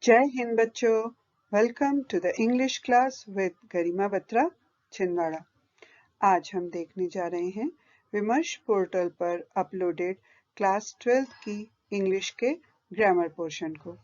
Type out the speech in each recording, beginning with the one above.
जय हिंद बच्चों, welcome to the English class with Garima Batra Chhindwara. आज हम देखने जा रहे हैं विमर्श पोर्टल पर अपलोडेड क्लास 12th की इंग्लिश के ग्रामर पोर्शन को।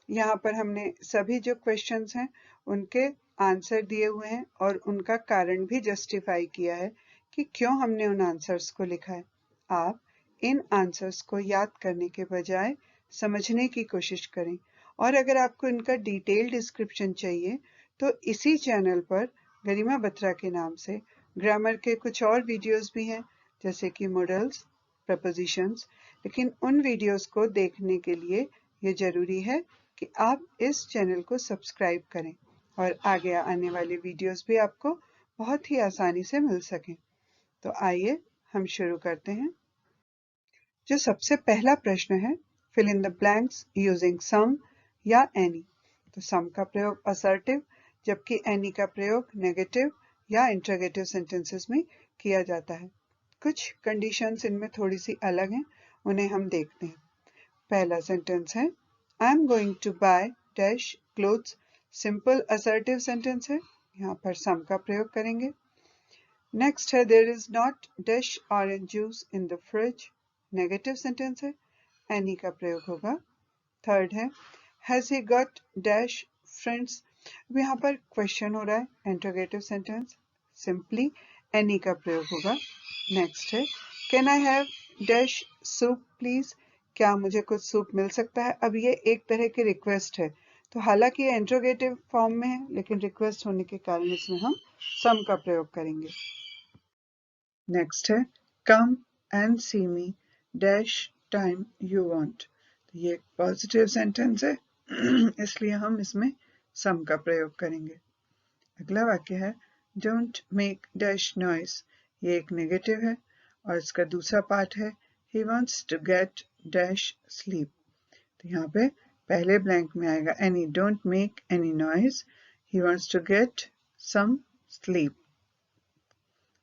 यहाँ पर हमने सभी जो क्वेश्चंस हैं उनके आंसर दिए हुए हैं और उनका कारण भी जस्टिफाई किया है कि क्यों हमने उन आंसर्स को लिखा है। आप इन आंसर्स को याद करने के बजाय समझने की कोशिश करें और अगर आपको इनका डिटेल डिस्क्रिप्शन चाहिए तो इसी चैनल पर गरिमा बत्रा के नाम से ग्रामर के कुछ और वीडियोस भी हैं, जैसे कि मॉडल्स, प्रपोजिशंस। लेकिन उन वीडियोस को देखने के लिए ये जरूरी है कि आप इस चैनल को सब्सक्राइब करें और आगे आने वाले वीडियोस भी आपको बहुत ही आसानी से मिल सकें। तो आइए हम शुरू करते हैं। जो सबसे पहला प्रश्न है, fill in the blanks using some या एनी। तो सम का प्रयोग असर्टिव जबकि एनी का प्रयोग नेगेटिव या इंटरोगेटिव सेंटेंसेस में किया जाता है। कुछ कंडीशंस इनमें थोड़ी सी अलग हैं, उन्हें हम देखते हैं। पहला सेंटेंस है I am going to buy dash clothes. Simple assertive sentence है, यहाँ पर सम का प्रयोग करेंगे। नेक्स्ट है there is not dash orange juice in the fridge. Negative sentence है, एनी का प्रयोग होगा। थर्ड है has he got dash friends. अब यहाँ पर क्वेश्चन हो रहा है, इंटरोगेटिव सेंटेंस, सिंपली एनी का प्रयोग होगा। नेक्स्ट है can I have dash soup please. क्या मुझे कुछ सूप मिल सकता है। अब ये एक तरह की रिक्वेस्ट है, तो हालांकि ये इंटरोगेटिव फॉर्म में है लेकिन रिक्वेस्ट होने के कारण इसमें हम सम का प्रयोग करेंगे। नेक्स्ट है come and see me dash time you want. ये एक पॉजिटिव सेंटेंस है इसलिए हम इसमें सम का प्रयोग करेंगे। अगला वाक्य है डोंट मेक डैश नॉइस। ये एक नेगेटिव है और इसका दूसरा पार्ट है he wants to get dash sleep. तो यहाँ पे पहले ब्लैंक में आएगा any, don't make any noise, he wants to get some sleep.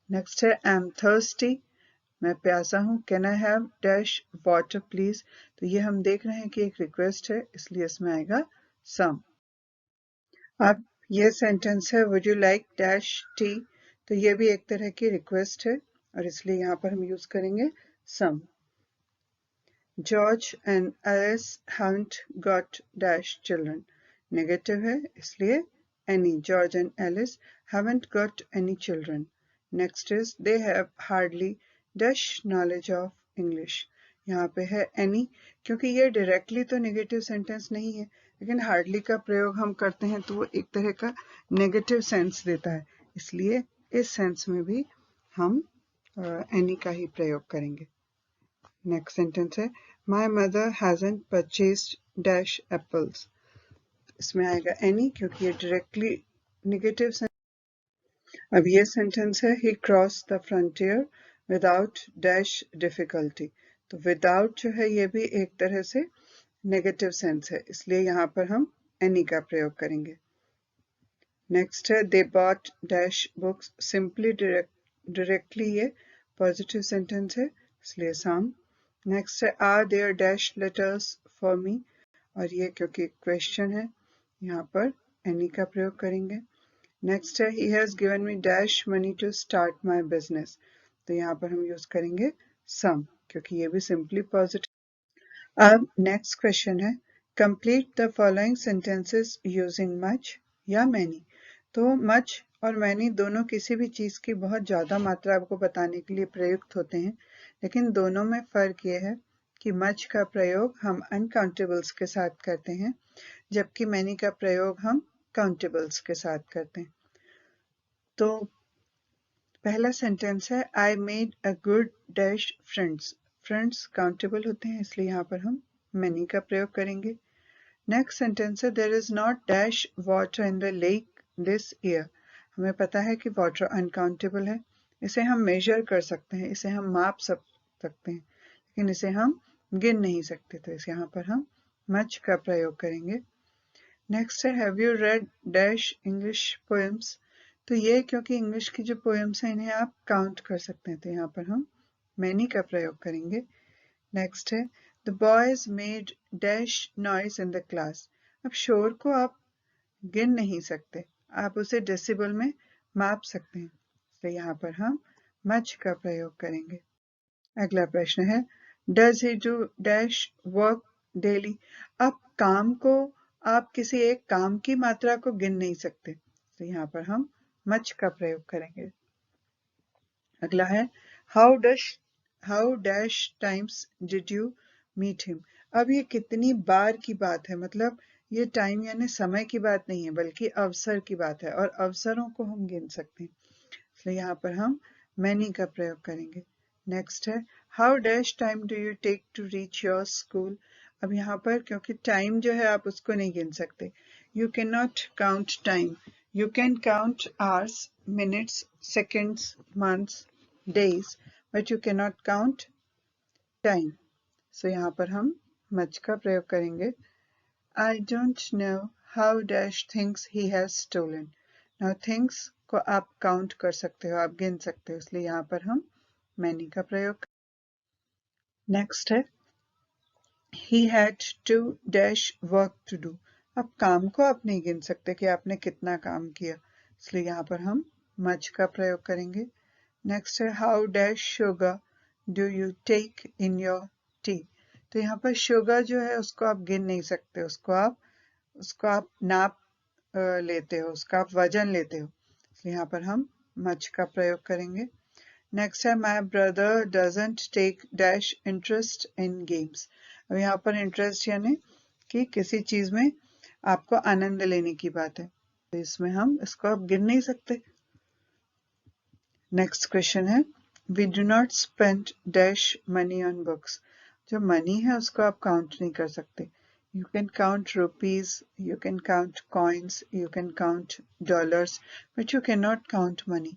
Next है आई एम थर्स्टी, मैं प्यासा हूँ। Can I have dash water please. तो ये हम देख रहे हैं कि एक रिक्वेस्ट है इसलिए इसमें आएगा सम। अब ये सेंटेंस है would you like dash T. तो ये भी एक तरह की रिक्वेस्ट है और इसलिए यहाँ पर हम यूज करेंगे some. George and Alice haven't got dash children. Negative है इसलिए any, George and Alice haven't got any children. Next is they have hardly dash knowledge of English. यहाँ पे है एनी, क्योंकि ये डायरेक्टली तो नेगेटिव सेंटेंस नहीं है लेकिन हार्डली का प्रयोग हम करते हैं तो वो एक तरह का नेगेटिव सेंस देता है, इसलिए इस सेंस में भी हम एनी का ही प्रयोग करेंगे। नेक्स्ट सेंटेंस है my mother hasn't purchased dash apples. इसमें आएगा एनी क्योंकि ये डायरेक्टली नेगेटिव सेंस। अब ये सेंटेंस है he cross the frontier without dash difficulty. तो विदाउट जो है ये भी एक तरह से नेगेटिव सेंस है, इसलिए यहाँ पर हम एनी का प्रयोग करेंगे। नेक्स्ट है they bought dash books. Simply directly ये पॉजिटिव सेंटेंस है इसलिए सम। नेक्स्ट है are there dash letters for me, और ये क्योंकि क्वेश्चन है यहाँ पर एनी का प्रयोग करेंगे। नेक्स्ट है he has given me dash money to start my business. तो यहाँ पर हम यूज करेंगे सम क्योंकि ये भी सिंपली पॉजिटिव। अब नेक्स्ट क्वेश्चन है complete the following sentences using much या मैनी। तो मच और मैनी दोनों किसी भी चीज की बहुत ज्यादा मात्रा आपको बताने के लिए प्रयुक्त होते हैं, लेकिन दोनों में फर्क ये है कि मच का प्रयोग हम अनकाउंटेबल्स के साथ करते हैं जबकि मैनी का प्रयोग हम काउंटेबल्स के साथ करते हैं। तो पहला सेंटेंस है I made a good dash friends. Friends countable होते हैं इसलिए यहाँ पर हम मैनी का प्रयोग करेंगे। नेक्स्ट सेंटेंस है there is not dash water in the lake this year. हमें पता है कि वाटर अनकाउंटेबल है, इसे हम मेजर कर सकते हैं, इसे हम माप सकते हैं लेकिन इसे हम गिन नहीं सकते, तो इस यहाँ पर हम मच का प्रयोग करेंगे। नेक्स्ट है have you read dash English poems. तो ये क्योंकि इंग्लिश की जो पोएम्स हैं इन्हें आप काउंट कर सकते हैं तो यहाँ पर हम मैनी का प्रयोग करेंगे। नेक्स्ट है the boys made dash noise in the class. अब शोर को आप गिन नहीं सकते, आप उसे डेसिबल में माप सकते हैं, तो यहाँ पर हम मच का प्रयोग करेंगे। अगला प्रश्न है does he do dash work daily. अब काम को आप किसी एक काम की मात्रा को गिन नहीं सकते, तो यहाँ पर हम मच का प्रयोग करेंगे। अगला है how dash times did you meet him. अब ये कितनी बार की बात है, मतलब ये टाइम यानी समय की बात नहीं है बल्कि अवसर की बात है, और अवसरों को हम गिन सकते हैं, इसलिए यहाँ पर हम मैनी का प्रयोग करेंगे। नेक्स्ट है how dash time do you take to reach your school. अब यहाँ पर क्योंकि टाइम जो है आप उसको नहीं गिन सकते, you can not count time, you can count hours, minutes, seconds, months, days, but you can not count time, so यहाँ पर हम मच का प्रयोग करेंगे। I don't know how dash things he has stolen. Now things को आप count कर सकते हो, आप गिन सकते हो, इसलिए यहाँ पर हम many का प्रयोग। नेक्स्ट है he had to dash work to do. अब काम को आप नहीं गिन सकते कि आपने कितना काम किया, इसलिए यहाँ पर हम much का प्रयोग करेंगे। नेक्स्ट है how dash sugar do you take in your tea. तो यहाँ पर शुगर जो है उसको आप गिन नहीं सकते, उसको आप नाप लेते हो, उसका आप वजन लेते हो, इसलिए यहाँ पर हम मच का प्रयोग करेंगे। नेक्स्ट है my brother doesn't take dash interest in games. अब यहाँ पर इंटरेस्ट यानी कि किसी चीज में आपको आनंद लेने की बात है, तो इसमें हम इसको आप गिन नहीं सकते। नेक्स्ट क्वेश्चन है we do not spend dash money on books. जो मनी है उसको आप काउंट नहीं कर सकते, you can count rupees, you can count coins, you can count dollars, but you cannot count money,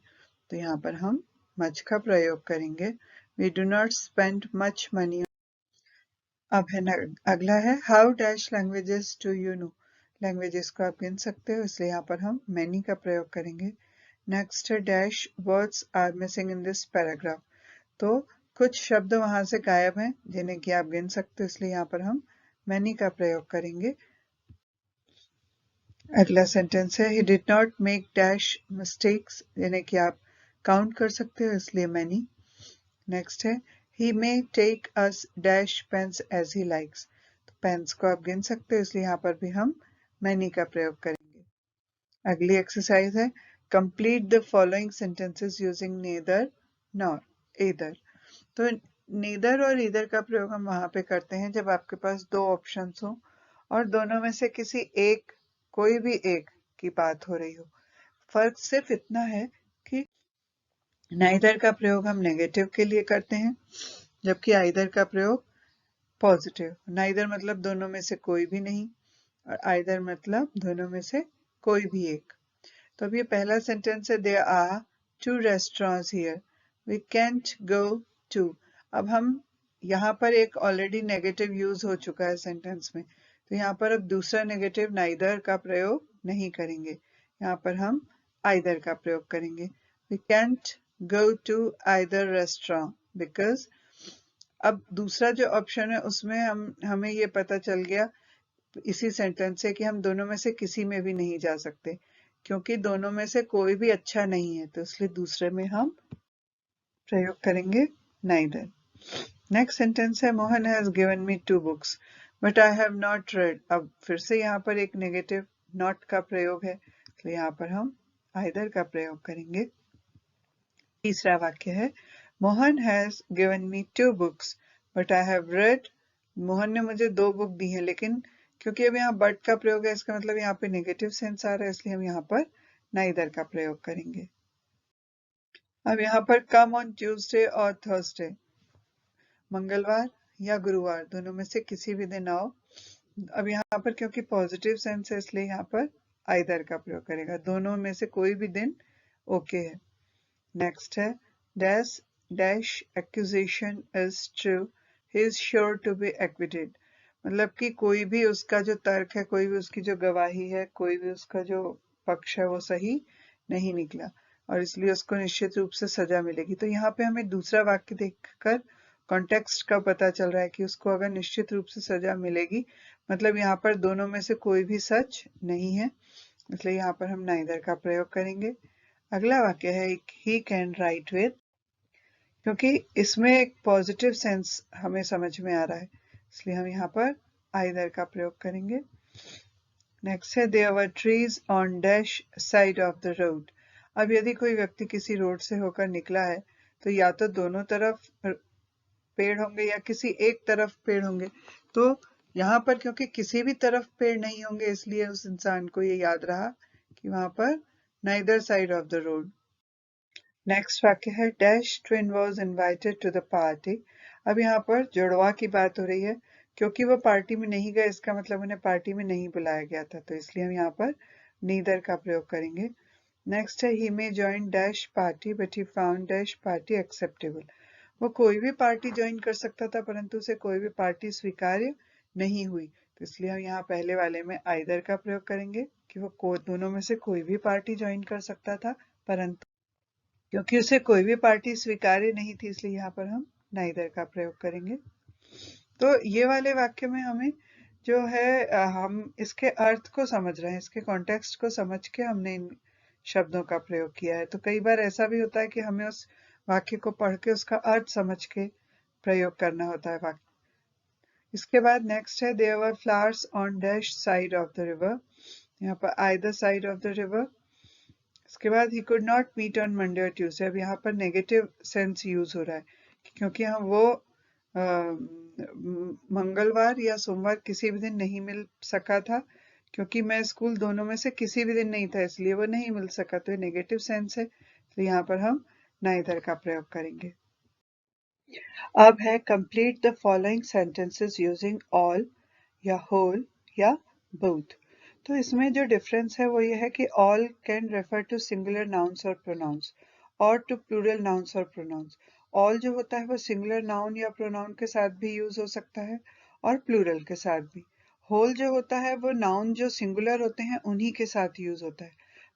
तो यहाँ पर हम much का प्रयोग करेंगे। we do not spend much money। अब है ना अगला है how dash languages do you know। Languages को आप गिन सकते हो, इसलिए यहाँ पर हम many का प्रयोग करेंगे। नेक्स्ट है dash words are missing in this paragraph. तो कुछ शब्द वहां से गायब हैं जिन्हें कि आप गिन सकते हो, इसलिए यहाँ पर हम many का प्रयोग करेंगे। अगला सेंटेंस है he did not make dash mistakes, यानी कि आप काउंट कर सकते हो, इसलिए many। नेक्स्ट है he may take us dash pens as he likes। तो पेन्स को आप गिन सकते हो, इसलिए यहाँ पर भी हम many का प्रयोग करेंगे। अगली एक्सरसाइज है complete the following sentences using neither nor either। तो neither और either का प्रयोग हम वहां पे करते हैं जब आपके पास दो ऑप्शंस हो और दोनों में से किसी एक, कोई भी एक की बात हो रही हो। फर्क सिर्फ इतना है कि नाइदर का प्रयोग हम नेगेटिव के लिए करते हैं जबकि आइदर का प्रयोग पॉजिटिव। नाइदर मतलब दोनों में से कोई भी नहीं और आइदर मतलब दोनों में से कोई भी एक। तो अब ये पहला सेंटेंस है there are two restaurants here, we can't go to. अब हम यहाँ पर एक ऑलरेडी नेगेटिव यूज हो चुका है सेंटेंस में, तो यहाँ पर अब दूसरा नेगेटिव नाइदर का प्रयोग नहीं करेंगे, यहाँ पर हम आइदर का प्रयोग करेंगे। We can't go to either restaurant because अब दूसरा जो ऑप्शन है उसमें हमें ये पता चल गया इसी सेंटेंस से कि हम दोनों में से किसी में भी नहीं जा सकते क्योंकि दोनों में से कोई भी अच्छा नहीं है, तो इसलिए दूसरे में हम प्रयोग करेंगे नाइदर। नेक्स्ट सेंटेंस है Mohan has given me 2 books but I have not red. अब फिर से यहाँ पर एक नेगेटिव नॉट का प्रयोग है, तो यहाँ पर हम आइदर का प्रयोग करेंगे। तीसरा वाक्य है Mohan has given me 2 books but I have read. Mohan ने मुझे 2 बुक दी है, लेकिन क्योंकि अब यहाँ बट का प्रयोग है इसका मतलब यहाँ पे नेगेटिव सेंस आ रहा है, इसलिए हम यहाँ पर नाइदर का प्रयोग करेंगे। अब यहाँ पर कम ऑन ट्यूसडे और थर्सडे, मंगलवार या गुरुवार दोनों में से किसी भी दिन आओ। अब यहाँ पर क्योंकि पॉजिटिव सेंस है इसलिए यहाँ पर आइदर का प्रयोग करेगा, दोनों में से कोई भी दिन ओके है। नेक्स्ट है dash dash accusation is true, he is sure to be acquitted. मतलब कि कोई भी उसका जो तर्क है, कोई भी उसकी जो गवाही है, कोई भी उसका जो पक्ष है वो सही नहीं निकला और इसलिए उसको निश्चित रूप से सजा मिलेगी। तो यहाँ पे हमें दूसरा वाक्य देखकर कॉन्टेक्स्ट का पता चल रहा है कि उसको अगर निश्चित रूप से सजा मिलेगी मतलब यहाँ पर दोनों में से कोई भी सच नहीं है, इसलिए यहाँ पर हम नाइदर का प्रयोग करेंगे। अगला वाक्य है ही कैन राइट विद, क्योंकि इसमें एक पॉजिटिव सेंस हमें समझ में आ रहा है, इसलिए हम यहाँ पर आइदर का प्रयोग करेंगे। नेक्स्ट है there were trees on dash side of the road. अब यदि कोई व्यक्ति किसी रोड से होकर निकला है तो या तो दोनों तरफ पेड़ होंगे या किसी एक तरफ पेड़ होंगे। तो यहाँ पर क्योंकि किसी भी तरफ पेड़ नहीं होंगे, इसलिए उस इंसान को ये याद रहा कि वहां पर neither side of the road. Next वाक्य है dash twin was invited to the party. अब यहाँ पर जुड़वा की बात हो रही है, क्योंकि वो पार्टी में नहीं गए इसका मतलब उन्हें पार्टी में नहीं बुलाया गया था, तो इसलिए हम यहाँ पर नीदर का प्रयोग करेंगे। नेक्स्ट है he may join dash party but he found dash party acceptable. वो कोई भी पार्टी ज्वाइन कर सकता था परंतु उसे कोई भी पार्टी स्वीकार्य नहीं हुई, तो इसलिए हम यहाँ पहले वाले में आइदर का प्रयोग करेंगे कि वो दोनों में से कोई भी पार्टी ज्वाइन कर सकता था, परंतु क्योंकि उसे कोई भी पार्टी स्वीकार्य नहीं थी, इसलिए यहाँ पर हम नाइदर का प्रयोग करेंगे। तो ये वाले वाक्य में हमें जो है हम इसके अर्थ को समझ रहे हैं, इसके कॉन्टेक्स्ट को समझ के हमने इन शब्दों का प्रयोग किया है। तो कई बार ऐसा भी होता है कि हमें उस वाक्य को पढ़ के उसका अर्थ समझ के प्रयोग करना होता है वाक्य। इसके बाद नेक्स्ट है there were flowers on dash side of the river. यहाँ पर either side of the river. इसके बाद he could not meet on Monday और ट्यूसडे। अब यहाँ पर नेगेटिव सेंस यूज हो रहा है, क्योंकि हम वो मंगलवार या सोमवार किसी भी दिन नहीं मिल सका था, क्योंकि मैं स्कूल दोनों में से किसी भी दिन नहीं था, इसलिए वो नहीं मिल सका, तो ये नेगेटिव सेंस है, तो यहाँ पर हम नाइदर का प्रयोग करेंगे। अब है complete the following sentences using all या होल या बोथ। तो इसमें जो डिफरेंस है वो ये है कि all can refer to singular nouns और प्रोनाउंस और टू प्लूरल नाउन्स और प्रोनाउंस। ऑल जो होता है वो सिंगुलर नाउन या प्रोनाउन के साथ भी यूज हो सकता है और प्लूरल के साथ भी। होल जो होता है वो नाउन जो सिंगुलर होते हैं उन्हीं के साथ यूज होता है,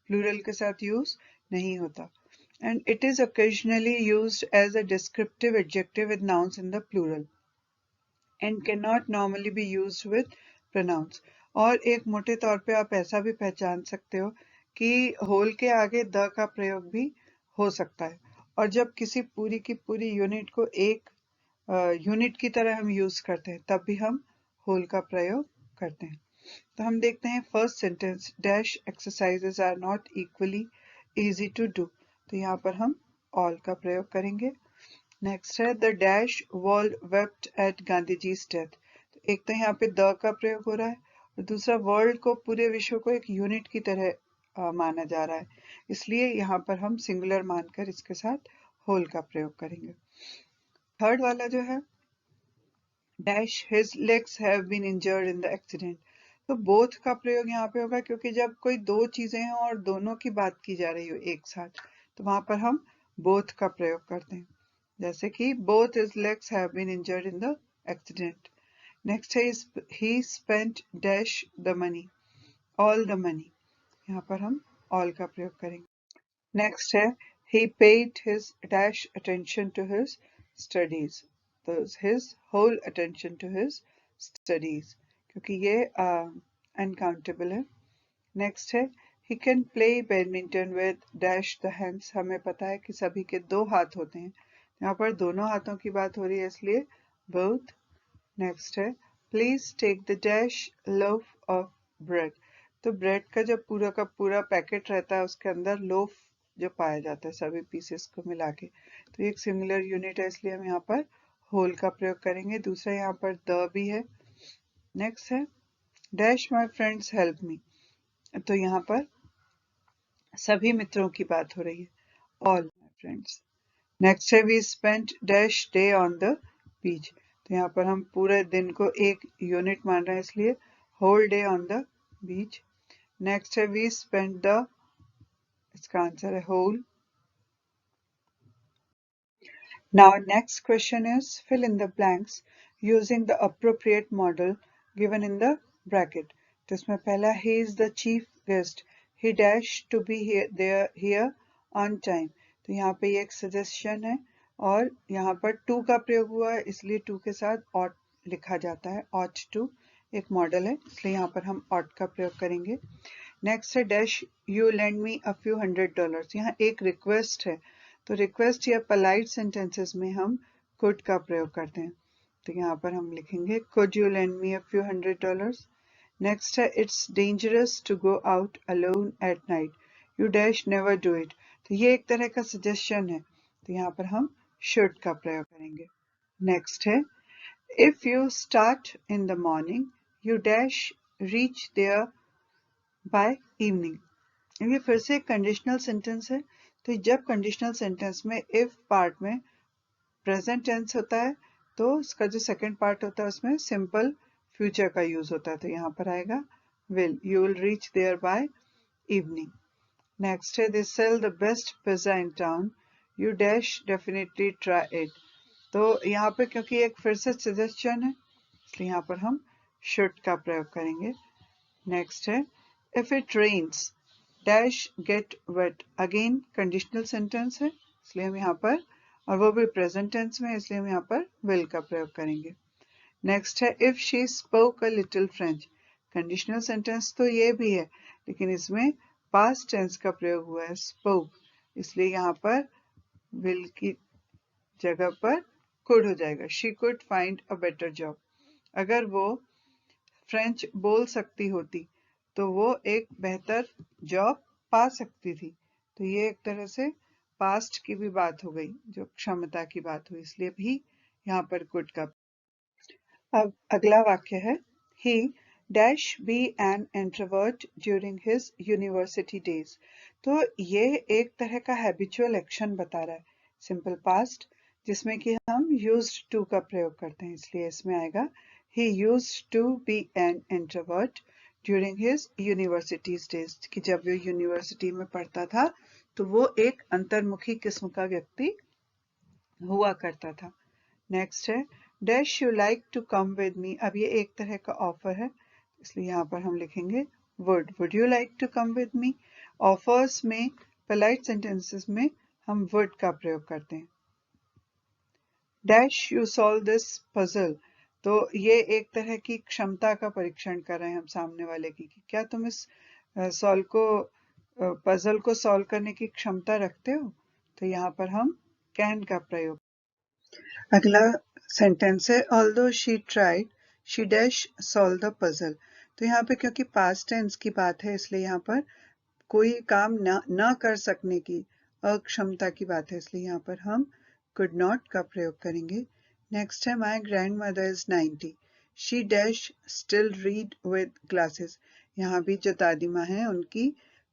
प्लूरल के साथ यूज नहीं होता। And it is occasionally used as a descriptive adjective with nouns in the plural and cannot normally be used with pronouns। और एक मोटे तौर पे आप ऐसा भी पहचान सकते हो कि होल के आगे द का प्रयोग भी हो सकता है, और जब किसी पूरी की पूरी यूनिट को एक यूनिट की तरह हम यूज करते हैं तब भी हम होल का प्रयोग करते हैं। तो हम देखते हैं first sentence dash exercises are not equally easy to do, तो यहाँ पर हम ऑल का प्रयोग करेंगे। नेक्स्ट है the dash world wept at Gandhi ji death. तो एक तो यहाँ पे द का प्रयोग हो रहा है और दूसरा वर्ल्ड को, पूरे विश्व को एक यूनिट की तरह माना जा रहा है, इसलिए यहाँ पर हम सिंगुलर मानकर इसके साथ होल का प्रयोग करेंगे। थर्ड वाला जो है dash his legs have been injured in the accident. तो बोथ का प्रयोग यहाँ पे होगा, क्योंकि जब कोई दो चीजें हैं और दोनों की बात की जा रही हो एक साथ, तो वहां पर हम बोथ का प्रयोग करते हैं, जैसे कि both his legs have been injured in the accident. Next है he spent dash the money, all the money, यहाँ पर हम ऑल का प्रयोग करेंगे। नेक्स्ट है he paid his dash attention to his studies, तो his whole attention to his studies, क्योंकि ये अनकाउंटेबल है। नेक्स्ट है he can play badminton with dash the hands। हमें पता है कि सभी के दो हाथ होते हैं, यहाँ पर दोनों हाथों की बात हो रही है, इसलिए both। नेक्स्ट है please take the dash loaf of bread. तो ब्रेड का जब पूरा का पूरा पैकेट रहता है उसके अंदर लोफ जो पाया जाता है सभी पीसेस को मिला के, तो एक सिमिलर यूनिट है, इसलिए हम यहाँ पर होल का प्रयोग करेंगे। दूसरा यहाँ पर द भी है। नेक्स्ट है dash my friends help me, तो यहाँ पर सभी मित्रों की बात हो रही है, ऑल माई फ्रेंड्स। नेक्स्ट है we spent dash day on the beach, तो यहाँ पर हम पूरे दिन को एक यूनिट मान रहे हैं, इसलिए whole day on the beach. Next है वी स्पेंट द, इसका आंसर है whole. Now next question is fill in the blanks using the appropriate model given in the bracket। तो इसमें पहला he is the chief guest, he dash to be here on time। तो यहाँ पे ये एक सजेशन है और यहाँ पर to का प्रयोग हुआ है, इसलिए to के साथ ought लिखा जाता है, ought to। एक मॉडल है, इसलिए यहाँ पर हम ought का प्रयोग करेंगे। नेक्स्ट है dash you lend me a few $100। यहाँ एक रिक्वेस्ट है, तो रिक्वेस्ट या पोलाइट सेंटेंसेस में हम could का प्रयोग करते हैं। तो यहाँ पर हम लिखेंगे could you lend me a few $100। Next है it's dangerous to go out alone at night, you dash never do it. तो ये एक तरह का सजेशन है, तो यहाँ पर हम should का प्रयोग करेंगे। नेक्स्ट है if you start in the morning you dash reach there by evening. ये फिर से कंडीशनल सेंटेंस है, तो जब कंडीशनल सेंटेंस में इफ पार्ट में प्रेजेंट टेंस होता है तो उसका जो सेकंड पार्ट होता है उसमें सिंपल फ्यूचर का यूज होता है, तो यहाँ पर आएगा will, you will reach there by evening. Next है they sell the best pizza in town, you dash definitely try it. तो यहाँ पे क्योंकि एक फिर से सजेशन है, इसलिए यहाँ पर हम शुड का प्रयोग करेंगे। नेक्स्ट है if it rains dash get wet, again conditional sentence है, इसलिए हम यहाँ पर, और वो भी प्रेजेंट टेंस में, इसलिए हम यहाँ पर विल का प्रयोग करेंगे। नेक्स्ट है if she spoke a little French, conditional sentence तो ये भी है लेकिन इसमें पास्ट टेंस का प्रयोग हुआ है स्पोक, इसलिए यहाँ पर विल की जगह पर कुड हो जाएगा। She could find a better job, अगर वो फ्रेंच बोल सकती होती तो वो एक बेहतर जॉब पा सकती थी। तो ये एक तरह से पास्ट की भी बात हो गई, जो क्षमता की बात हुई, इसलिए भी यहाँ पर कुड का। अब अगला वाक्य है he dash be an introvert during his university days। तो ये एक तरह का हैबिचुअल एक्शन बता रहा है, सिंपल पास्ट, जिसमें कि हम used to का प्रयोग करते हैं, इसलिए इसमें आएगा he used to be an introvert during his university days, कि जब वो यूनिवर्सिटी में पढ़ता था तो वो एक अंतर्मुखी किस्म का व्यक्ति हुआ करता था। नेक्स्ट है dash you like to come with me, अब ये एक तरह का ऑफर है, इसलिए यहाँ पर हम लिखेंगे would you like to come with me. Offers में पोलाइट सेंटेंसेस में हम वुड का प्रयोग करते हैं। Dash you solve this puzzle, तो ये एक तरह की क्षमता का परीक्षण कर रहे हैं हम सामने वाले की, कि क्या तुम इस पजल को सॉल्व करने की क्षमता रखते हो, तो यहाँ पर हम कैन का प्रयोग। अगला सेंटेंस है although she tried she dash solve the puzzle. तो यहाँ पे क्योंकि पास्ट टेंस की बात है इसलिए यहाँ पर कोई काम ना कर सकने की अक्षमता की बात है, इसलिए यहाँ पर हम could not का प्रयोग करेंगे। नेक्स्ट है my grand mother is 90 she dash still read with glasses. यहाँ भी जो दादी माँ है उनकी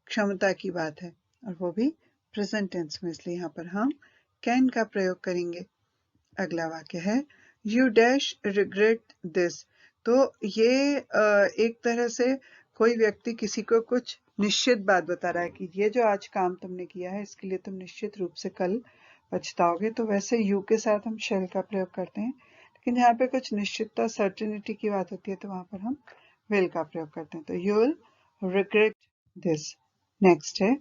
क्षमता की बात है और वो भी प्रेजेंट टेंस में, इसलिए यहाँ पर हम कैन का प्रयोग करेंगे। अगला वाक्य है यू डैश रिग्रेट दिस। तो ये एक तरह से कोई व्यक्ति किसी को कुछ निश्चित बात बता रहा है कि ये जो आज काम तुमने किया है इसके लिए तुम निश्चित रूप से कल पछताओगे, तो वैसे यू के साथ हम शेल का प्रयोग करते हैं, लेकिन यहाँ पे कुछ निश्चितता सर्टेनिटी की बात होती है तो वहां पर हम विल का प्रयोग करते हैं, तो you will regret this. Next है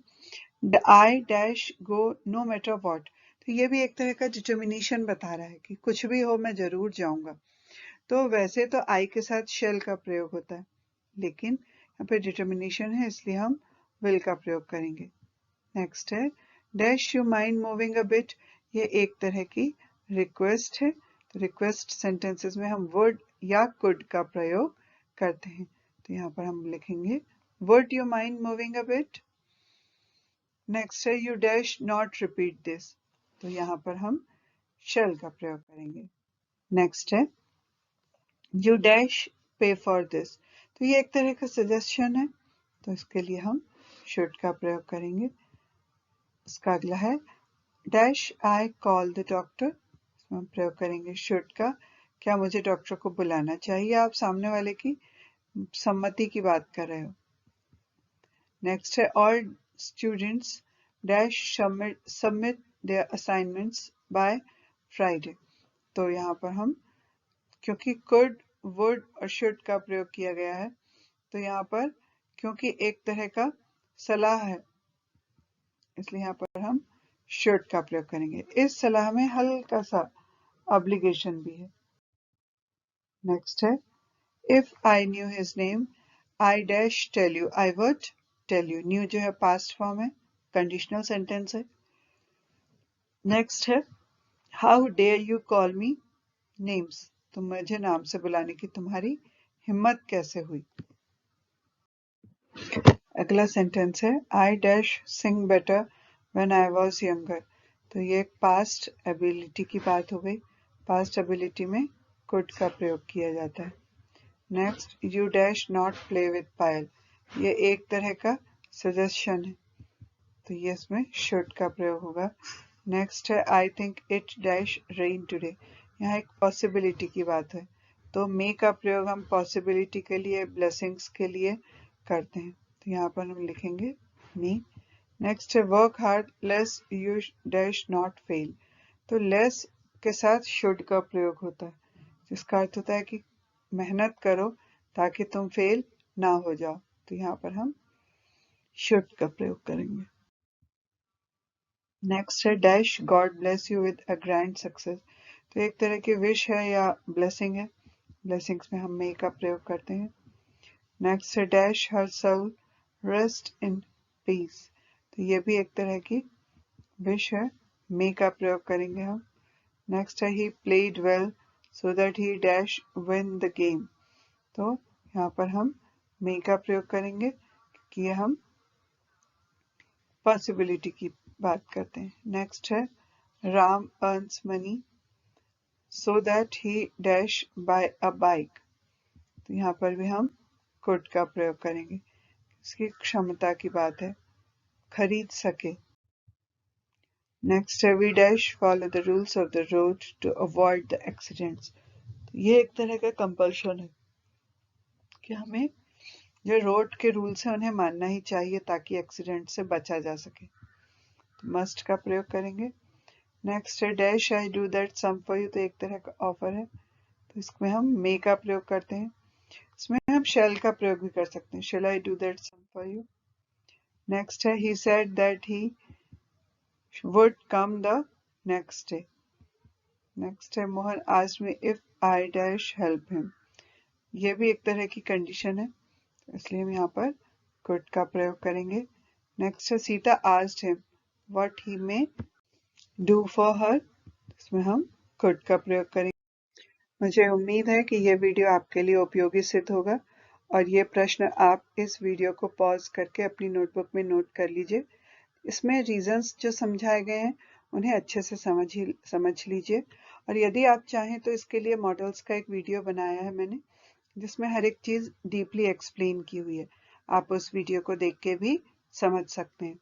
I dash go no matter what, तो ये भी एक तरह का डिटर्मिनेशन बता रहा है कि कुछ भी हो मैं जरूर जाऊंगा। तो वैसे तो आई के साथ शेल का प्रयोग होता है लेकिन यहाँ पे डिटर्मिनेशन है इसलिए हम विल का प्रयोग करेंगे। नेक्स्ट है dash you mind moving a bit, ये एक तरह की रिक्वेस्ट है, तो रिक्वेस्ट सेंटेंसेस में हम वुड या कुड का प्रयोग करते हैं, तो यहाँ पर हम लिखेंगे would you mind moving a bit. Next है you dash not repeat this, तो यहाँ पर हम शेल का प्रयोग करेंगे। नेक्स्ट है यू डैश पे फॉर दिस, तो ये एक तरह का सजेशन है तो इसके लिए हम शुड का प्रयोग करेंगे। इसका अगला है dash I call the doctor, इसमें हम प्रयोग करेंगे शुड का, क्या मुझे डॉक्टर को बुलाना चाहिए, आप सामने वाले की सम्मति की बात कर रहे हो। नेक्स्ट है all students dash submit there assignments by Friday, तो यहाँ पर हम क्योंकि could, would और should का प्रयोग किया गया है तो यहाँ पर क्योंकि एक तरह का सलाह है इसलिए यहाँ पर हम should का प्रयोग करेंगे। इस सलाह में हल्का सा ऑब्लिगेशन भी है। नेक्स्ट है If I knew his name, I dash tell you. I would tell you. Knew जो है past form है, conditional sentence है. Next है how dare you call me names. तुम मुझे नाम से बुलाने की तुम्हारी हिम्मत कैसे हुई. अगला सेंटेंस है I dash sing better when I was younger. तो ये पास्ट एबिलिटी की बात हो गई. पास्ट एबिलिटी में could का प्रयोग किया जाता है. Next you dash not play with Payal. ये एक तरह का सजेशन है, तो ये इसमें शुड का प्रयोग होगा. नेक्स्ट है I think it dash rain today. यहाँ एक पॉसिबिलिटी की बात है, तो मे का प्रयोग हम पॉसिबिलिटी के लिए, ब्लेसिंग्स के लिए करते हैं, तो यहाँ पर हम लिखेंगे मे. नेक्स्ट है work hard lest you dash not fail. तो लेस के साथ शुड का प्रयोग होता है, जिसका अर्थ होता है कि मेहनत करो ताकि तुम फेल ना हो जाओ, तो यहाँ पर हम शुड का प्रयोग करेंगे. नेक्स्ट है dash God bless you with a grand success. तो एक तरह की विश है या ब्लेसिंग है, ब्लेसिंग्स में हम मे का प्रयोग करते हैं. नेक्स्ट है dash her soul rest in peace. तो ये भी एक तरह की विश है, मे का प्रयोग करेंगे हम. नेक्स्ट है he played well so that he dash win the game. तो यहाँ पर हम मे का प्रयोग करेंगे क्योंकि ये हम पॉसिबिलिटी की बात करते हैं. नेक्स्ट है Ram earns money so that he dash by a bike. तो यहाँ पर भी हम कुड का प्रयोग करेंगे, इसकी क्षमता की बात है, खरीद सके. नेक्स्ट है we dash follow the rules of the road to avoid the accidents. ये एक तरह का कंपल्शन है कि हमें जो रोड के रूल्स हैं उन्हें मानना ही चाहिए ताकि एक्सीडेंट से बचा जा सके, तो मस्ट का प्रयोग करेंगे. नेक्स्ट है dash I do that some for you. तो एक तरह का ऑफर है, तो इसमें हम मे का प्रयोग करते हैं. इसमें हम शैल का प्रयोग भी कर सकते हैं, shall I do that some for you. Next है he said that he would come the next day. Next है Mohan asked me if I dash help him. ये भी एक तरह की कंडीशन है, इसलिए हम यहाँ पर could का प्रयोग करेंगे. नेक्स्ट है Sita asked him what he may do for her. इसमें हम could का प्रयोग करेंगे. मुझे उम्मीद है कि यह वीडियो आपके लिए उपयोगी सिद्ध होगा और ये प्रश्न आप इस वीडियो को पॉज करके अपनी नोटबुक में नोट कर लीजिए. इसमें रीजंस जो समझाए गए हैं उन्हें अच्छे से समझ लीजिए, और यदि आप चाहें तो इसके लिए मॉडल्स का एक वीडियो बनाया है मैंने, जिसमें हर एक चीज डीपली एक्सप्लेन की हुई है. आप उस वीडियो को देख के भी समझ सकते हैं.